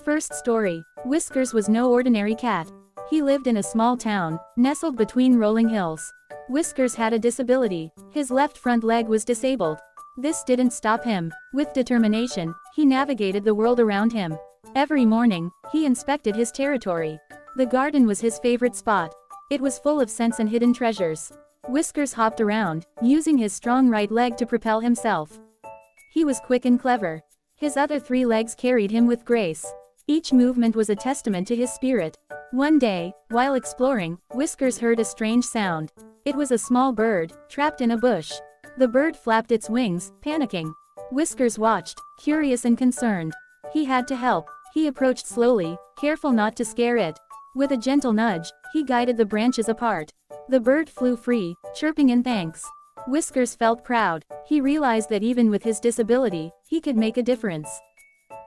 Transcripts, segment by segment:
First story. Whiskers was no ordinary cat. He lived in a small town, nestled between rolling hills. Whiskers had a disability. His left front leg was disabled. This didn't stop him. With determination, he navigated the world around him. Every morning, he inspected his territory. The garden was his favorite spot. It was full of scents and hidden treasures. Whiskers hopped around, using his strong right leg to propel himself. He was quick and clever. His other 3 legs carried him with grace. Each movement was a testament to his spirit. One day, while exploring, Whiskers heard a strange sound. It was a small bird, trapped in a bush. The bird flapped its wings, panicking. Whiskers watched, curious and concerned. He had to help. He approached slowly, careful not to scare it. With a gentle nudge, he guided the branches apart. The bird flew free, chirping in thanks. Whiskers felt proud. He realized that even with his disability, he could make a difference.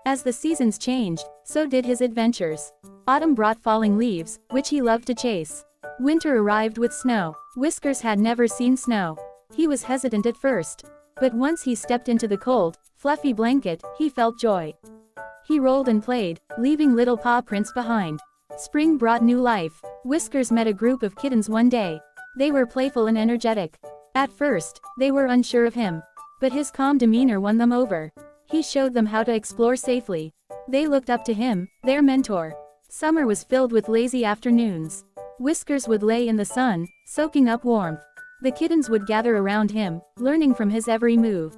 As the seasons changed, so did his adventures. Autumn brought falling leaves, which he loved to chase. Winter arrived with snow. Whiskers had never seen snow. He was hesitant at first. But once he stepped into the cold, fluffy blanket, he felt joy. He rolled and played, leaving little paw prints behind. Spring brought new life. Whiskers met a group of kittens one day. They were playful and energetic. At first, they were unsure of him. But his calm demeanor won them over. He showed them how to explore safely. They looked up to him, their mentor. Summer was filled with lazy afternoons. Whiskers would lay in the sun, soaking up warmth. The kittens would gather around him, learning from his every move.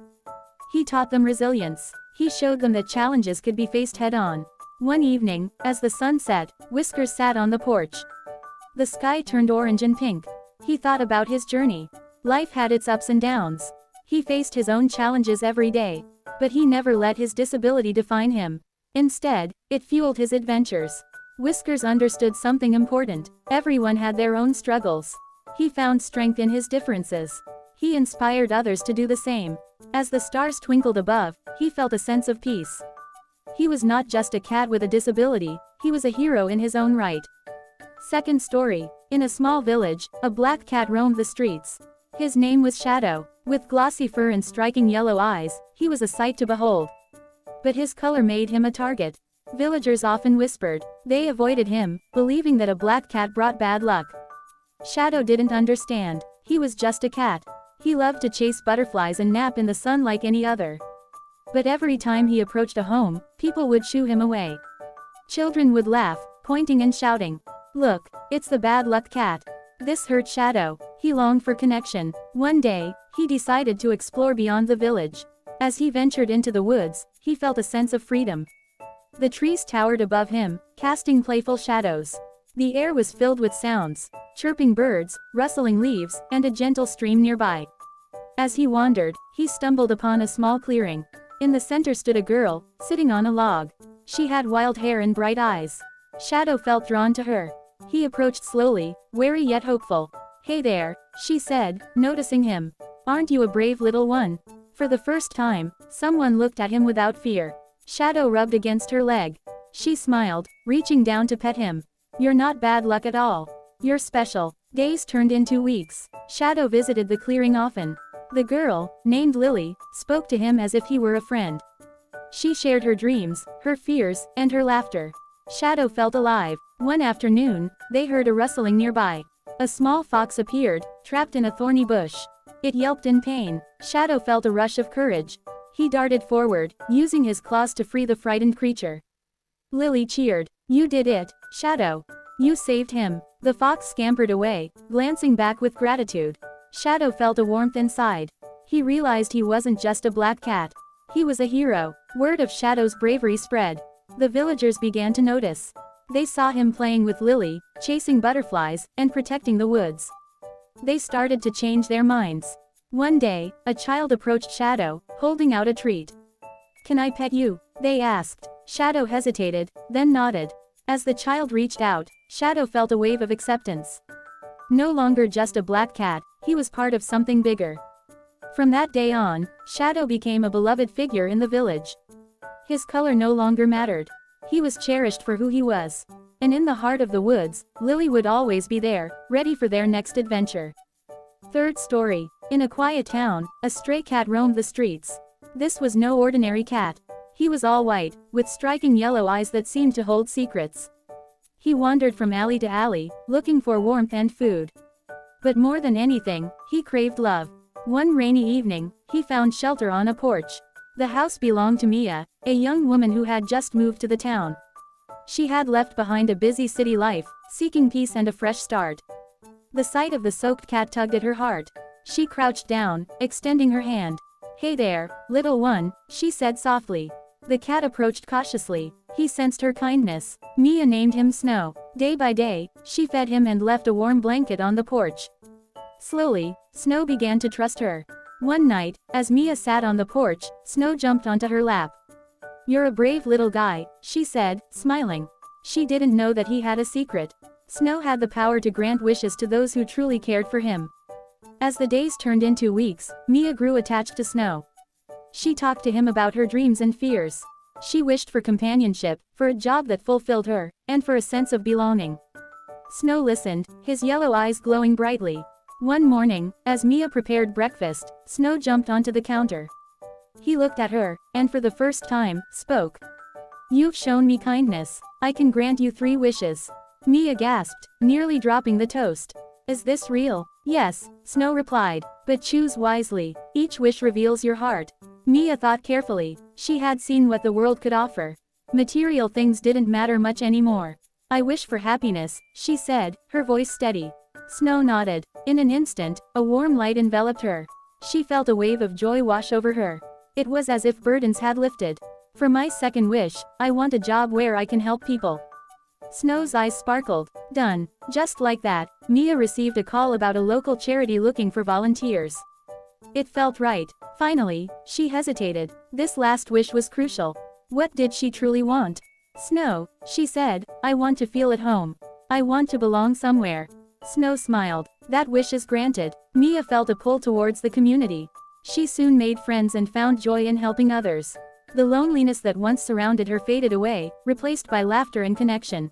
He taught them resilience. He showed them that challenges could be faced head-on. One evening, as the sun set, Whiskers sat on the porch. The sky turned orange and pink. He thought about his journey. Life had its ups and downs. He faced his own challenges every day. But he never let his disability define him. Instead, it fueled his adventures. Whiskers understood something important. Everyone had their own struggles. He found strength in his differences. He inspired others to do the same. As the stars twinkled above, he felt a sense of peace. He was not just a cat with a disability, he was a hero in his own right. Second story. In a small village, a black cat roamed the streets. His name was Shadow. With glossy fur and striking yellow eyes, he was a sight to behold. But his color made him a target. Villagers often whispered. They avoided him, believing that a black cat brought bad luck. Shadow didn't understand. He was just a cat. He loved to chase butterflies and nap in the sun like any other. But every time he approached a home, people would shoo him away. Children would laugh, pointing and shouting, "Look, it's the bad luck cat." This hurt Shadow. He longed for connection. One day, he decided to explore beyond the village. As he ventured into the woods, he felt a sense of freedom. The trees towered above him, casting playful shadows. The air was filled with sounds, chirping birds, rustling leaves, and a gentle stream nearby. As he wandered, he stumbled upon a small clearing. In the center stood a girl, sitting on a log. She had wild hair and bright eyes. Shadow felt drawn to her. He approached slowly, wary yet hopeful. "Hey there," she said, noticing him. "Aren't you a brave little one?" For the first time, someone looked at him without fear. Shadow rubbed against her leg. She smiled, reaching down to pet him. "You're not bad luck at all. You're special." Days turned into weeks. Shadow visited the clearing often. The girl, named Lily, spoke to him as if he were a friend. She shared her dreams, her fears, and her laughter. Shadow felt alive. One afternoon, they heard a rustling nearby. A small fox appeared, trapped in a thorny bush. It yelped in pain. Shadow felt a rush of courage. He darted forward, using his claws to free the frightened creature. Lily cheered. "You did it, Shadow. You saved him." The fox scampered away, glancing back with gratitude. Shadow felt a warmth inside. He realized he wasn't just a black cat. He was a hero. Word of Shadow's bravery spread. The villagers began to notice. They saw him playing with Lily, chasing butterflies, and protecting the woods. They started to change their minds. One day, a child approached Shadow, holding out a treat. "Can I pet you?" they asked. Shadow hesitated, then nodded. As the child reached out, Shadow felt a wave of acceptance. No longer just a black cat, he was part of something bigger. From that day on, Shadow became a beloved figure in the village. His color no longer mattered. He was cherished for who he was. And in the heart of the woods, Lily would always be there, ready for their next adventure. Third story. In a quiet town, a stray cat roamed the streets. This was no ordinary cat. He He was all white, with striking yellow eyes that seemed to hold secrets. He wandered from alley to alley, looking for warmth and food. But more than anything, he craved love. One rainy evening, he found shelter on a porch. The house belonged to Mia, a young woman who had just moved to the town. She had left behind a busy city life, seeking peace and a fresh start. The sight of the soaked cat tugged at her heart. She crouched down, extending her hand. "Hey there, little one," she said softly. The cat approached cautiously. He sensed her kindness. Mia named him Snow. Day by day, she fed him and left a warm blanket on the porch. Slowly, Snow began to trust her. One night, as Mia sat on the porch, Snow jumped onto her lap. "You're a brave little guy," she said, smiling. She didn't know that he had a secret. Snow had the power to grant wishes to those who truly cared for him. As the days turned into weeks, Mia grew attached to Snow. She talked to him about her dreams and fears. She wished for companionship, for a job that fulfilled her, and for a sense of belonging. Snow listened, his yellow eyes glowing brightly. One morning, as Mia prepared breakfast, Snow jumped onto the counter. He looked at her, and for the first time, spoke. "You've shown me kindness. I can grant you 3 wishes." Mia gasped, nearly dropping the toast. "Is this real?" "Yes," Snow replied, "but choose wisely. Each wish reveals your heart." Mia thought carefully. She had seen what the world could offer. Material things didn't matter much anymore. "I wish for happiness," she said, her voice steady. Snow nodded. In an instant, a warm light enveloped her. She felt a wave of joy wash over her. It was as if burdens had lifted. "For my second wish, I want a job where I can help people." Snow's eyes sparkled. Done. Just like that, Mia received a call about a local charity looking for volunteers. It felt right. Finally, she hesitated. This last wish was crucial. What did she truly want? "Snow," she said, "I want to feel at home. I want to belong somewhere." Snow smiled. "That wish is granted." Mia felt a pull towards the community. She soon made friends and found joy in helping others. The loneliness that once surrounded her faded away, replaced by laughter and connection.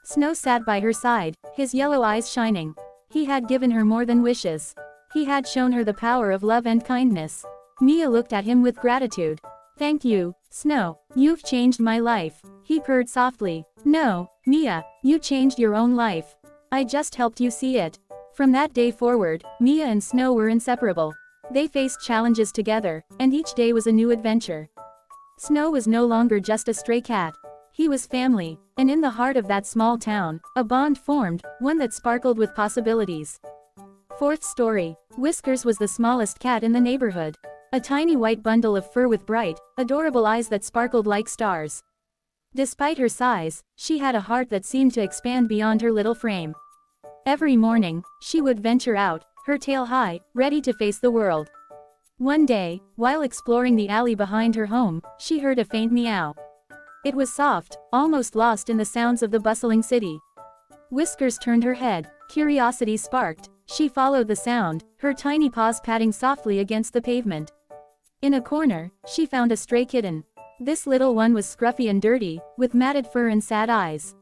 Snow sat by her side, his yellow eyes shining. He had given her more than wishes. He had shown her the power of love and kindness. Mia looked at him with gratitude. "Thank you, Snow. You've changed my life." He purred softly. "No, Mia, you changed your own life. I just helped you see it." From that day forward, Mia and Snow were inseparable. They faced challenges together, and each day was a new adventure. Snow was no longer just a stray cat. He was family, and in the heart of that small town, a bond formed, one that sparkled with possibilities. Fourth story. Whiskers was the smallest cat in the neighborhood. A tiny white bundle of fur with bright, adorable eyes that sparkled like stars. Despite her size, she had a heart that seemed to expand beyond her little frame. Every morning, she would venture out, her tail high, ready to face the world. One day, while exploring the alley behind her home, she heard a faint meow. It was soft, almost lost in the sounds of the bustling city. Whiskers turned her head. Curiosity sparked. She followed the sound, her tiny paws patting softly against the pavement. In a corner, she found a stray kitten. This little one was scruffy and dirty, with matted fur and sad eyes.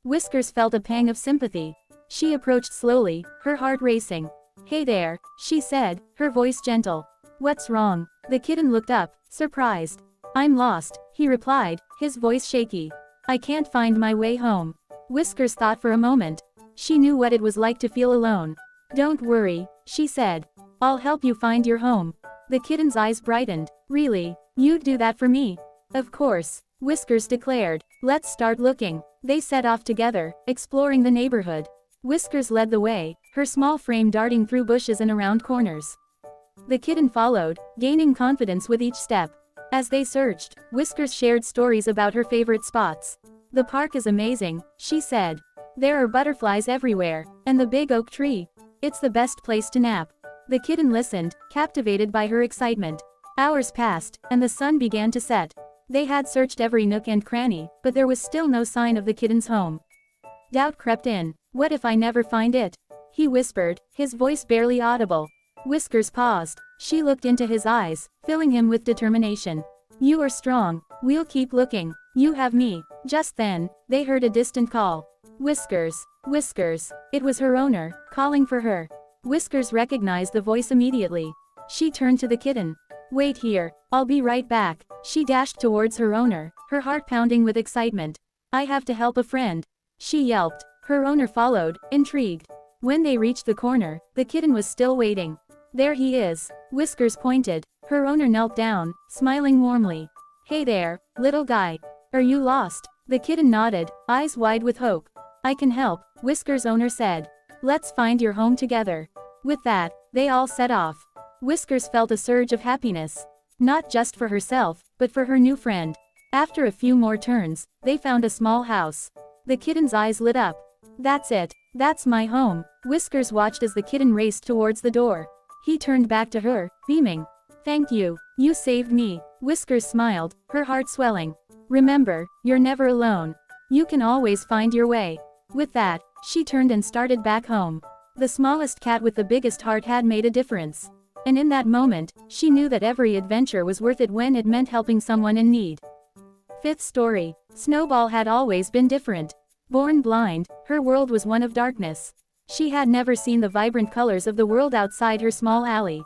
Whiskers felt a pang of sympathy. She approached slowly, her heart racing. "Hey there," she said, her voice gentle. "What's wrong?" The kitten looked up, surprised. "I'm lost," he replied, his voice shaky. "I can't find my way home." Whiskers thought for a moment. She knew what it was like to feel alone. "Don't worry," she said. "I'll help you find your home." The kitten's eyes brightened. "Really? You'd do that for me?" "Of course," Whiskers declared. "Let's start looking." They set off together, exploring the neighborhood. Whiskers led the way, her small frame darting through bushes and around corners. The kitten followed, gaining confidence with each step. As they searched, Whiskers shared stories about her favorite spots. "The park is amazing," she said. "There are butterflies everywhere, and the big oak tree. It's the best place to nap." The kitten listened, captivated by her excitement. Hours passed, and the sun began to set. They had searched every nook and cranny, but there was still no sign of the kitten's home. Doubt crept in. "What if I never find it?" he whispered, his voice barely audible. Whiskers paused. She looked into his eyes, filling him with determination. "You are strong. We'll keep looking. You have me." Just then, they heard a distant call. "Whiskers, Whiskers." It was her owner, calling for her. Whiskers recognized the voice immediately. She turned to the kitten. Wait here, I'll be right back. She dashed towards her owner, her heart pounding with excitement. I have to help a friend. She yelped. Her owner followed, intrigued. When they reached the corner, the kitten was still waiting. There he is. Whiskers pointed. Her owner knelt down, smiling warmly. Hey there, little guy. Are you lost? The kitten nodded, eyes wide with hope. I can help, Whiskers' owner said. Let's find your home together. With that, they all set off. Whiskers felt a surge of happiness. Not just for herself, but for her new friend. After a few more turns, they found a small house. The kitten's eyes lit up. That's it. That's my home. Whiskers watched as the kitten raced towards the door. He turned back to her, beaming. Thank you. You saved me. Whiskers smiled, her heart swelling. Remember, you're never alone. You can always find your way. With that, she turned and started back home. The smallest cat with the biggest heart had made a difference. And in that moment, she knew that every adventure was worth it when it meant helping someone in need. Fifth story. Snowball had always been different. Born blind, her world was one of darkness. She had never seen the vibrant colors of the world outside her small alley.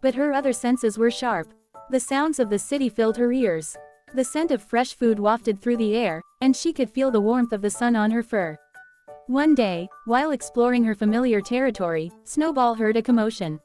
But her other senses were sharp. The sounds of the city filled her ears. The scent of fresh food wafted through the air, and she could feel the warmth of the sun on her fur. One day, while exploring her familiar territory, Snowball heard a commotion.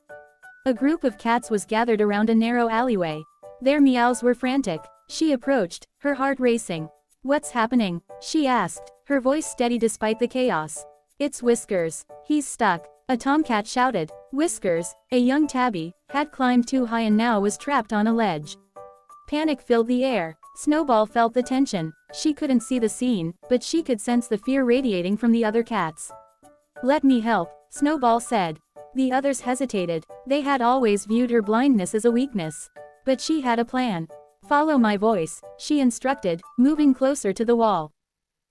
A group of cats was gathered around a narrow alleyway. Their meows were frantic. She approached, her heart racing. What's happening? She asked, her voice steady despite the chaos. It's Whiskers. He's stuck. A tomcat shouted. Whiskers, a young tabby, had climbed too high and now was trapped on a ledge. Panic filled the air. Snowball felt the tension. She couldn't see the scene, but she could sense the fear radiating from the other cats. Let me help, Snowball said. The others hesitated. They had always viewed her blindness as a weakness. But she had a plan. Follow my voice, she instructed, moving closer to the wall.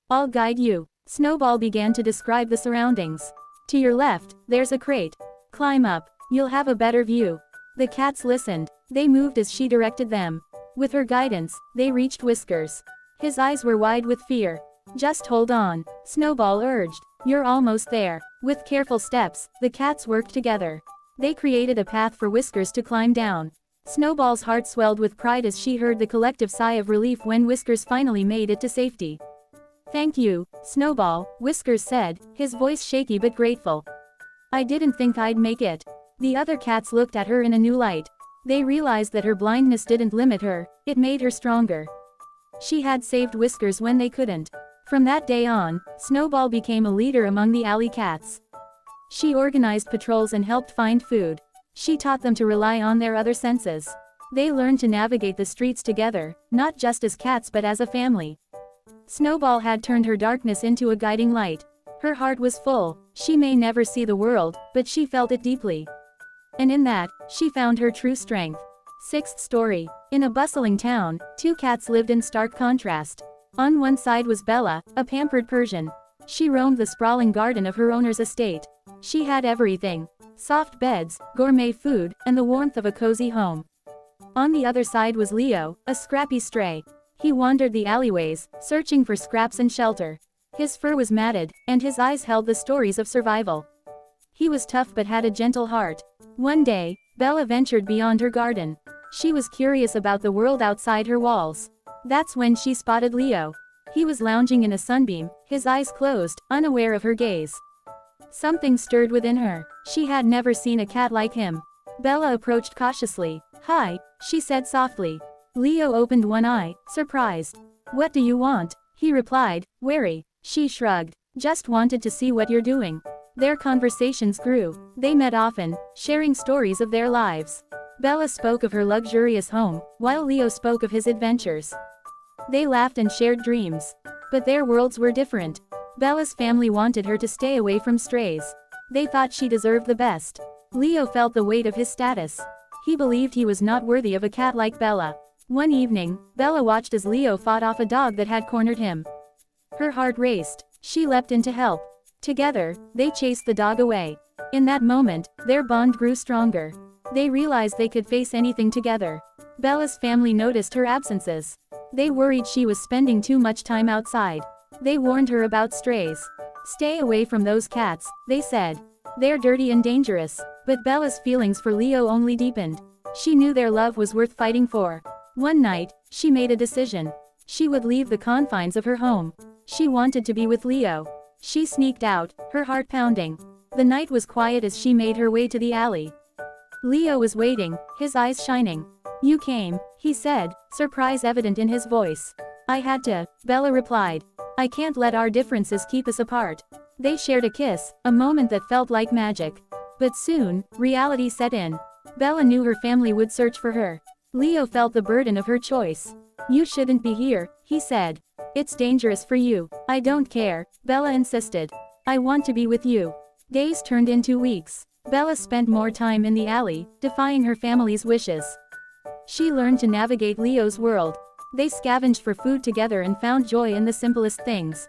I'll guide you. Snowball began to describe the surroundings. To your left, there's a crate. Climb up. You'll have a better view. The cats listened. They moved as she directed them. With her guidance, they reached Whiskers. His eyes were wide with fear. Just hold on, Snowball urged. You're almost there. With careful steps, the cats worked together. They created a path for Whiskers to climb down. Snowball's heart swelled with pride as she heard the collective sigh of relief when Whiskers finally made it to safety. Thank you, Snowball, Whiskers said, his voice shaky but grateful. I didn't think I'd make it. The other cats looked at her in a new light. They realized that her blindness didn't limit her, it made her stronger. She had saved Whiskers when they couldn't. From that day on, Snowball became a leader among the alley cats. She organized patrols and helped find food. She taught them to rely on their other senses. They learned to navigate the streets together, not just as cats but as a family. Snowball had turned her darkness into a guiding light. Her heart was full. She may never see the world, but she felt it deeply. And in that, she found her true strength. Sixth story. In a bustling town, two cats lived in stark contrast. On one side was Bella, a pampered Persian. She roamed the sprawling garden of her owner's estate. She had everything. Soft beds, gourmet food, and the warmth of a cozy home. On the other side was Leo, a scrappy stray. He wandered the alleyways, searching for scraps and shelter. His fur was matted, and his eyes held the stories of survival. He was tough but had a gentle heart. One day, Bella ventured beyond her garden. She was curious about the world outside her walls. That's when she spotted Leo. He was lounging in a sunbeam, his eyes closed, unaware of her gaze. Something stirred within her. She had never seen a cat like him. Bella approached cautiously. Hi, she said softly. Leo opened one eye, surprised. What do you want? He replied, wary. She shrugged. Just wanted to see what you're doing. Their conversations grew. They met often, sharing stories of their lives. Bella spoke of her luxurious home, while Leo spoke of his adventures. They laughed and shared dreams. But their worlds were different. Bella's family wanted her to stay away from strays. They thought she deserved the best. Leo felt the weight of his status. He believed he was not worthy of a cat like Bella. One evening, Bella watched as Leo fought off a dog that had cornered him. Her heart raced. She leapt in to help. Together, they chased the dog away. In that moment, their bond grew stronger. They realized they could face anything together. Bella's family noticed her absences. They worried she was spending too much time outside. They warned her about strays. Stay away from those cats, they said. They're dirty and dangerous. But Bella's feelings for Leo only deepened. She knew their love was worth fighting for. One night, she made a decision. She would leave the confines of her home. She wanted to be with Leo. She sneaked out, her heart pounding. The night was quiet as she made her way to the alley. Leo was waiting, his eyes shining. "You came," he said, surprise evident in his voice. "I had to," Bella replied. "I can't let our differences keep us apart." They shared a kiss, a moment that felt like magic. But soon, reality set in. Bella knew her family would search for her. Leo felt the burden of her choice. "You shouldn't be here," he said. "It's dangerous for you." "I don't care," Bella insisted. "I want to be with you." Days turned into weeks. Bella spent more time in the alley, defying her family's wishes. She learned to navigate Leo's world. They scavenged for food together and found joy in the simplest things.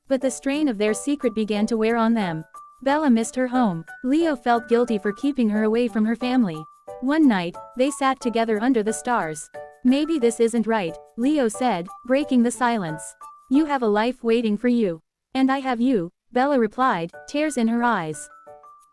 But the strain of their secret began to wear on them. Bella missed her home. Leo felt guilty for keeping her away from her family. One night, they sat together under the stars. "Maybe this isn't right," Leo said, breaking the silence. "You have a life waiting for you. And I have you," Bella replied, tears in her eyes.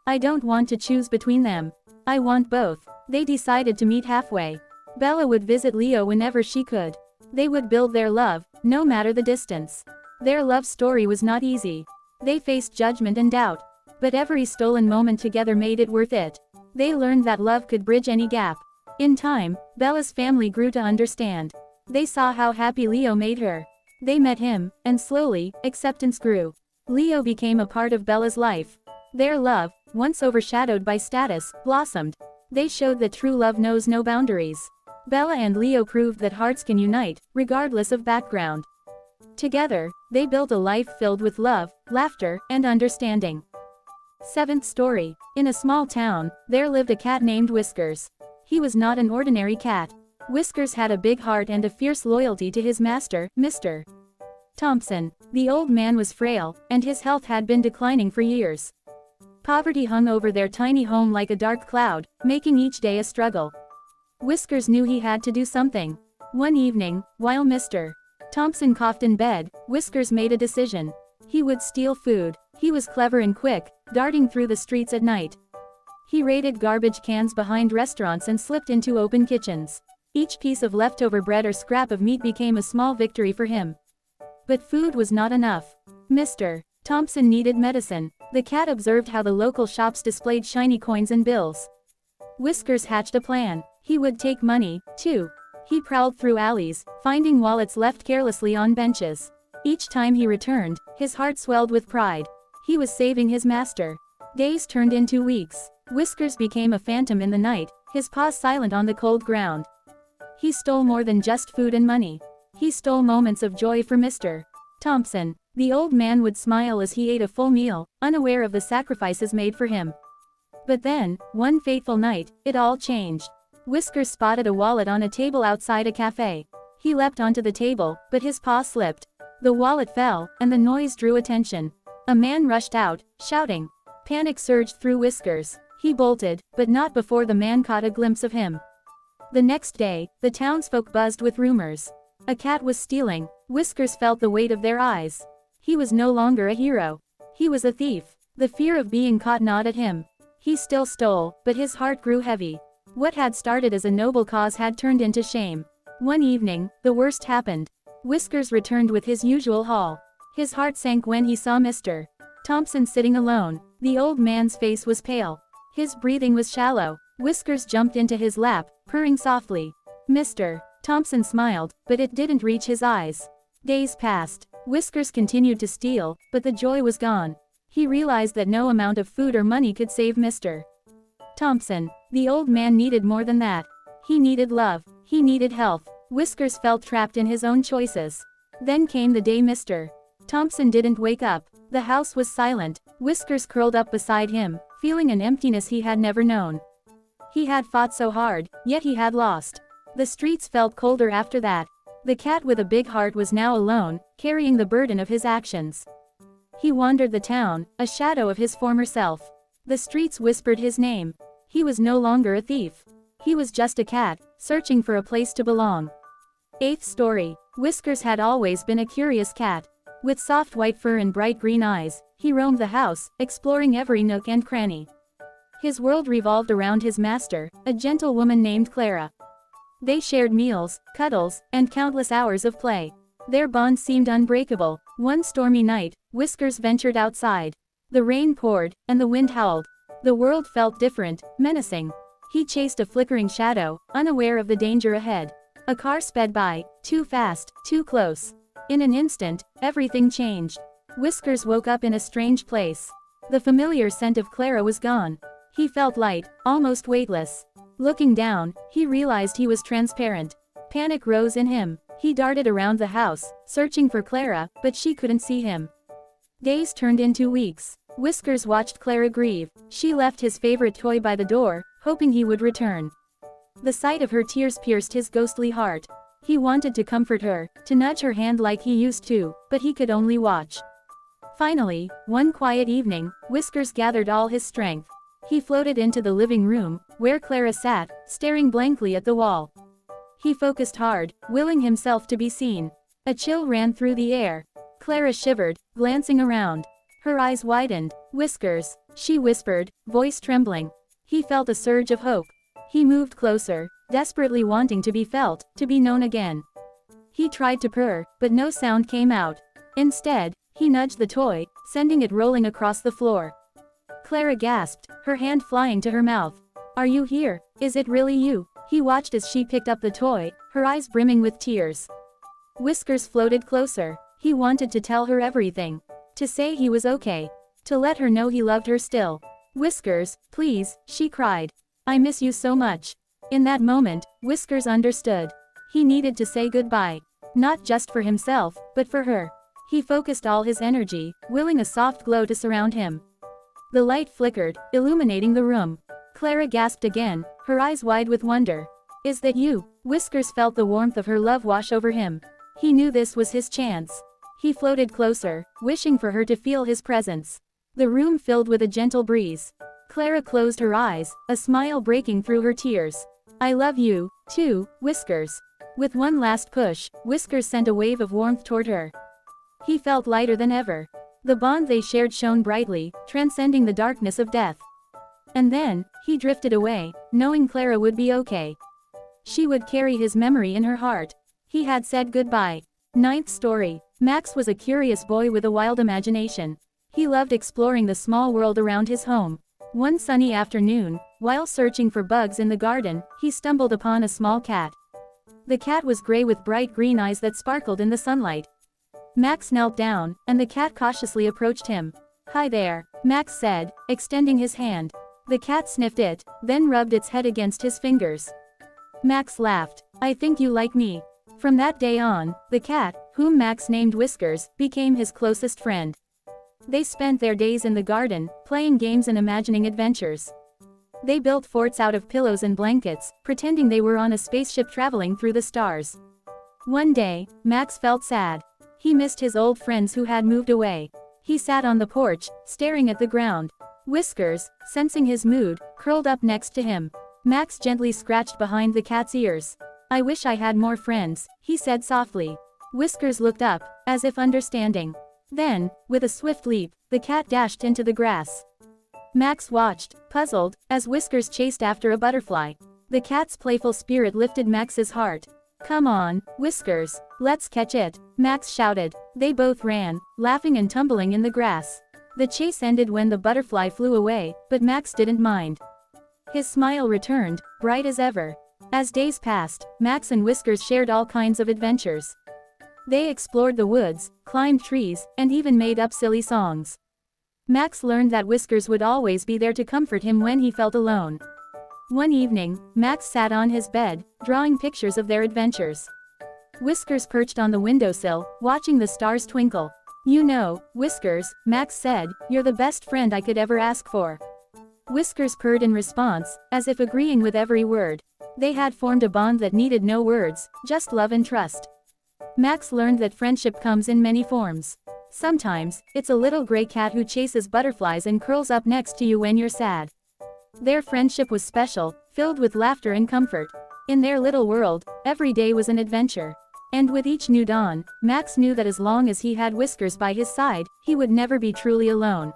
"I don't want to choose between them. I want both." They decided to meet halfway. Bella would visit Leo whenever she could. They would build their love, no matter the distance. Their love story was not easy. They faced judgment and doubt. But every stolen moment together made it worth it. They learned that love could bridge any gap. In time, Bella's family grew to understand. They saw how happy Leo made her. They met him, and slowly, acceptance grew. Leo became a part of Bella's life. Their love, once overshadowed by status, blossomed. They showed that true love knows no boundaries. Bella and Leo proved that hearts can unite, regardless of background. Together, they built a life filled with love, laughter, and understanding. Seventh story. In a small town, there lived a cat named Whiskers. He was not an ordinary cat. Whiskers had a big heart and a fierce loyalty to his master, Mr. Thompson. The old man was frail, and his health had been declining for years. Poverty hung over their tiny home like a dark cloud, making each day a struggle. Whiskers knew he had to do something. One evening, while Mr. Thompson coughed in bed, Whiskers made a decision. He would steal food. He was clever and quick, darting through the streets at night. He raided garbage cans behind restaurants and slipped into open kitchens. Each piece of leftover bread or scrap of meat became a small victory for him. But food was not enough. Mr. Thompson needed medicine. The cat observed how the local shops displayed shiny coins and bills. Whiskers hatched a plan. He would take money, too. He prowled through alleys, finding wallets left carelessly on benches. Each time he returned, his heart swelled with pride. He was saving his master. Days turned into weeks. Whiskers became a phantom in the night, his paws silent on the cold ground. He stole more than just food and money. He stole moments of joy for Mr. Thompson. The old man would smile as he ate a full meal, unaware of the sacrifices made for him. But then, one fateful night, it all changed. Whiskers spotted a wallet on a table outside a cafe. He leapt onto the table, but his paw slipped. The wallet fell, and the noise drew attention. A man rushed out, shouting. Panic surged through Whiskers. He bolted, but not before the man caught a glimpse of him. The next day, the townsfolk buzzed with rumors. A cat was stealing. Whiskers felt the weight of their eyes. He was no longer a hero. He was a thief. The fear of being caught gnawed at him. He still stole, but his heart grew heavy. What had started as a noble cause had turned into shame. One evening, the worst happened. Whiskers returned with his usual haul. His heart sank when he saw Mr. Thompson sitting alone. The old man's face was pale. His breathing was shallow. Whiskers jumped into his lap, purring softly. Mr. Thompson smiled, but it didn't reach his eyes. Days passed. Whiskers continued to steal, but the joy was gone. He realized that no amount of food or money could save Mr. Thompson. The old man needed more than that. He needed love. He needed health. Whiskers felt trapped in his own choices. Then came the day Mr. Thompson didn't wake up. The house was silent. Whiskers curled up beside him, feeling an emptiness he had never known. He had fought so hard, yet he had lost. The streets felt colder after that. The cat with a big heart was now alone, carrying the burden of his actions. He wandered the town, a shadow of his former self. The streets whispered his name. He was no longer a thief. He was just a cat, searching for a place to belong. Eighth story. Whiskers had always been a curious cat. With soft white fur and bright green eyes, he roamed the house, exploring every nook and cranny. His world revolved around his master, a gentle woman named Clara. They shared meals, cuddles, and countless hours of play. Their bond seemed unbreakable. One stormy night, Whiskers ventured outside. The rain poured, and the wind howled. The world felt different, menacing. He chased a flickering shadow, unaware of the danger ahead. A car sped by, too fast, too close. In an instant, everything changed. Whiskers woke up in a strange place. The familiar scent of Clara was gone. He felt light, almost weightless. Looking down, he realized he was transparent. Panic rose in him. He darted around the house, searching for Clara, but she couldn't see him. Days turned into weeks. Whiskers watched Clara grieve. She left his favorite toy by the door, hoping he would return. The sight of her tears pierced his ghostly heart. He wanted to comfort her, to nudge her hand like he used to, but he could only watch. Finally, one quiet evening, Whiskers gathered all his strength. He floated into the living room, where Clara sat, staring blankly at the wall. He focused hard, willing himself to be seen. A chill ran through the air. Clara shivered, glancing around. Her eyes widened. "Whiskers," she whispered, voice trembling. He felt a surge of hope. He moved closer, desperately wanting to be felt, to be known again. He tried to purr, but no sound came out. Instead, he nudged the toy, sending it rolling across the floor. Clara gasped, her hand flying to her mouth. "Are you here? Is it really you?" He watched as she picked up the toy, her eyes brimming with tears. Whiskers floated closer. He wanted to tell her everything. To say he was okay. To let her know he loved her still. "Whiskers, please," she cried. "I miss you so much." In that moment, Whiskers understood. He needed to say goodbye. Not just for himself, but for her. He focused all his energy, willing a soft glow to surround him. The light flickered, illuminating the room. Clara gasped again, her eyes wide with wonder. "Is that you?" Whiskers felt the warmth of her love wash over him. He knew this was his chance. He floated closer, wishing for her to feel his presence. The room filled with a gentle breeze. Clara closed her eyes, a smile breaking through her tears. "I love you, too, Whiskers." With one last push, Whiskers sent a wave of warmth toward her. He felt lighter than ever. The bond they shared shone brightly, transcending the darkness of death. And then, he drifted away, knowing Clara would be okay. She would carry his memory in her heart. He had said goodbye. Ninth story. Max was a curious boy with a wild imagination. He loved exploring the small world around his home. One sunny afternoon, while searching for bugs in the garden, he stumbled upon a small cat. The cat was gray with bright green eyes that sparkled in the sunlight. Max knelt down, and the cat cautiously approached him. "Hi there," Max said, extending his hand. The cat sniffed it, then rubbed its head against his fingers. Max laughed. "I think you like me." From that day on, the cat, whom Max named Whiskers, became his closest friend. They spent their days in the garden, playing games and imagining adventures. They built forts out of pillows and blankets, pretending they were on a spaceship traveling through the stars. One day, Max felt sad. He missed his old friends who had moved away. He sat on the porch, staring at the ground. Whiskers, sensing his mood, curled up next to him. Max gently scratched behind the cat's ears. "I wish I had more friends," he said softly. Whiskers looked up, as if understanding. Then, with a swift leap, the cat dashed into the grass. Max watched, puzzled, as Whiskers chased after a butterfly. The cat's playful spirit lifted Max's heart. "Come on, Whiskers, let's catch it," Max shouted. They both ran, laughing and tumbling in the grass. The chase ended when the butterfly flew away, but Max didn't mind. His smile returned, bright as ever. As days passed, Max and Whiskers shared all kinds of adventures. They explored the woods, climbed trees, and even made up silly songs. Max learned that Whiskers would always be there to comfort him when he felt alone. One evening, Max sat on his bed, drawing pictures of their adventures. Whiskers perched on the windowsill, watching the stars twinkle. "You know, Whiskers," Max said, "you're the best friend I could ever ask for." Whiskers purred in response, as if agreeing with every word. They had formed a bond that needed no words, just love and trust. Max learned that friendship comes in many forms. Sometimes, it's a little gray cat who chases butterflies and curls up next to you when you're sad. Their friendship was special, filled with laughter and comfort. In their little world, every day was an adventure. And with each new dawn, Max knew that as long as he had Whiskers by his side, he would never be truly alone.